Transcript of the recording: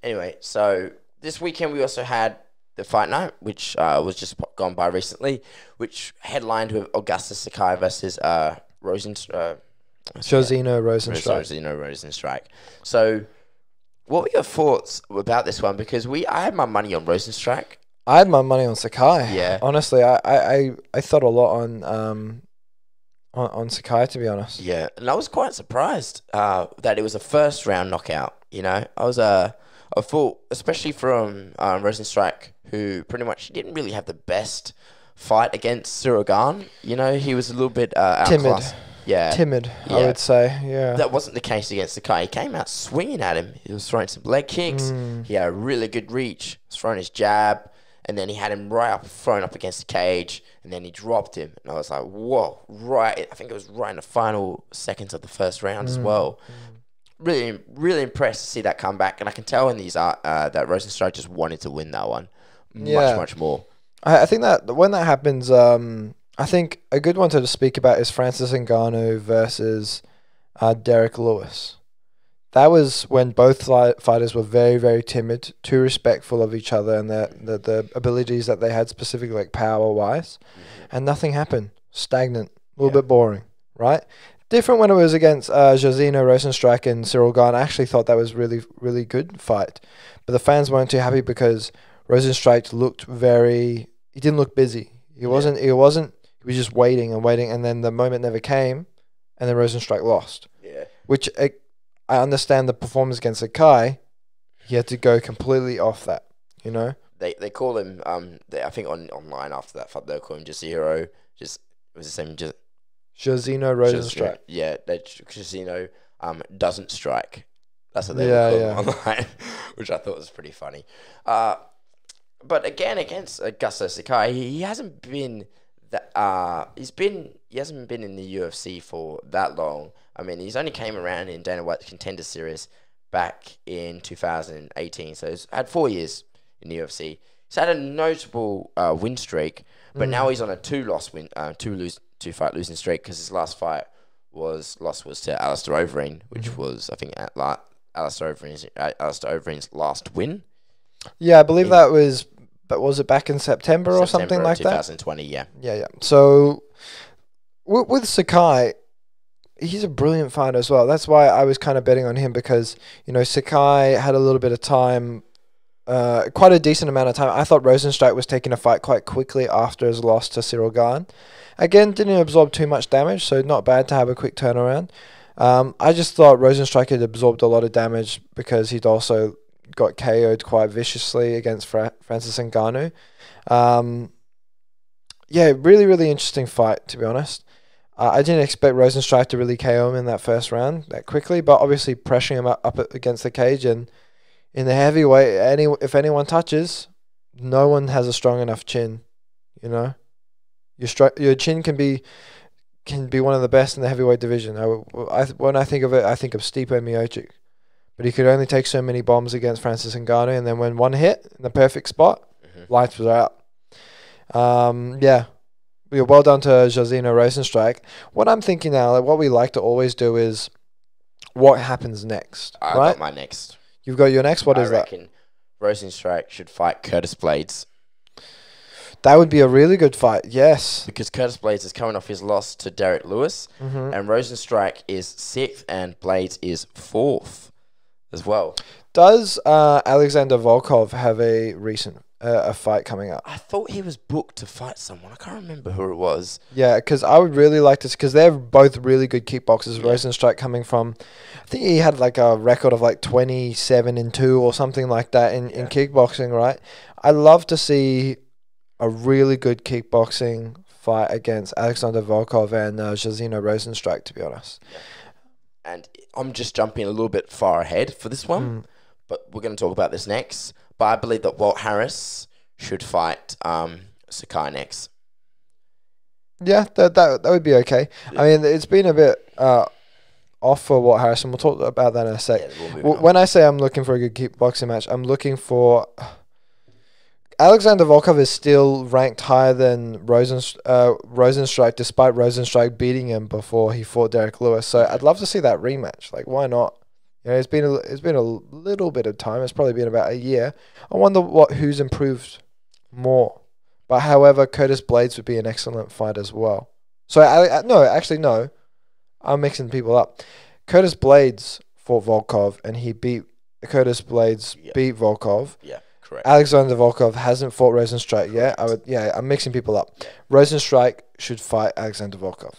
Anyway, so this weekend we also had the fight night, which was just gone by recently, which headlined with Augusto Sakai versus Jairzinho Rozenstruik. So, what were your thoughts about this one? Because I had my money on Rozenstruik. I had my money on Sakai. Yeah. Honestly, I thought a lot on Sakai, to be honest. Yeah, and I was quite surprised that it was a first round knockout. I thought, especially from Rozenstruik, who pretty much didn't really have the best fight against Cyril Gane. He was a little bit outclassed. Timid, I would say. Yeah, that wasn't the case against Sakai. He came out swinging at him. He was throwing some leg kicks. He had a really good reach. He was throwing his jab, and then he had him thrown up against the cage, and then he dropped him. And I was like, whoa! I think it was right in the final seconds of the first round as well. Really, really impressed to see that come back, and I can tell in these that Rozenstruik just wanted to win that one much more. I think that when that happens, I think a good one to speak about is Francis Ngannou versus Derek Lewis. That was when both fighters were very, very timid, too respectful of each other and the abilities that they had, specifically like power-wise, and nothing happened. Stagnant, a little bit boring, right? Different when it was against Jairzinho Rozenstruik and Cyril Gane. I actually thought that was really, really good fight. But the fans weren't too happy because Rozenstruik he didn't look busy. He was just waiting, and then the moment never came, and then Rozenstruik lost. Yeah. Which I understand the performance against Sakai, he had to go completely off that, They call him, I think online after that fight, they'll call him Jairzinho, it was the same, Jairzinho Rozenstruik. Yeah, Jairzinho doesn't strike. That's what they call him online, which I thought was pretty funny. But again, against Augusto Sakai, he hasn't been that. He hasn't been in the UFC for that long. I mean, he's only came around in Dana White's Contender Series back in 2018, so he's had 4 years in the UFC. He's had a notable win streak, but now he's on a two fight losing streak because his last fight was to Alistair Overeem, which was, I think, Alistair Overeem's last win. Yeah, I believe that was, but was it back in September or something like 2020, that? 2020, yeah. So with Sakai, he's a brilliant fighter as well. That's why I was kind of betting on him because, Sakai had a little bit of time, quite a decent amount of time. I thought Rozenstruik was taking a fight quite quickly after his loss to Cyril Gane. Again, didn't absorb too much damage, so not bad to have a quick turnaround. I just thought Rozenstruik had absorbed a lot of damage because he'd also got KO'd quite viciously against Francis Ngannou. Really, really interesting fight, to be honest. I didn't expect Rozenstruik to really KO him in that first round that quickly, but obviously pressuring him up against the cage, and in the heavyweight, if anyone touches, no one has a strong enough chin, Your chin can be one of the best in the heavyweight division. When I think of it, I think of Stipe Miocic. But he could only take so many bombs against Francis Ngannou, and then when one hit in the perfect spot, lights was out. Well done to Jairzinho Rozenstruik. What I'm thinking now, what we like to always do is what happens next. I right? got my next. You've got your next? What is that? I reckon Rozenstruik should fight Curtis Blades. That would be a really good fight, yes. Because Curtis Blades is coming off his loss to Derek Lewis, and Rozenstruik is 6th, and Blades is 4th as well. Does Alexander Volkov have a recent a fight coming up? I thought he was booked to fight someone. I can't remember who it was. Yeah, because I would really like to, because they're both really good kickboxers. Yeah. Rozenstruik coming from, I think he had like a record of like 27-2 or something like that in kickboxing, right? I'd love to see a really good kickboxing fight against Alexander Volkov and Jairzinho Rozenstruik, to be honest. Yeah. And I'm just jumping a little bit far ahead for this one, but we're going to talk about this next. But I believe that Walt Harris should fight Sakai next. Yeah, that would be okay. Yeah. I mean, it's been a bit off for Walt Harris, and we'll talk about that in a sec. Yeah, when I say I'm looking for a good kickboxing match, I'm looking for... Alexander Volkov is still ranked higher than Rozenstruik, despite Rozenstruik beating him before he fought Derek Lewis. So I'd love to see that rematch. Like, why not? You know, it's been a little bit of time. It's probably been about a year. I wonder who's improved more. But however, Curtis Blades would be an excellent fight as well. So no. I'm mixing people up. Curtis Blades fought Volkov, and he beat Curtis Blades. Beat Volkov. Yeah, correct. Alexander Volkov hasn't fought Rozenstruik yet. I'm mixing people up. Rozenstruik should fight Alexander Volkov.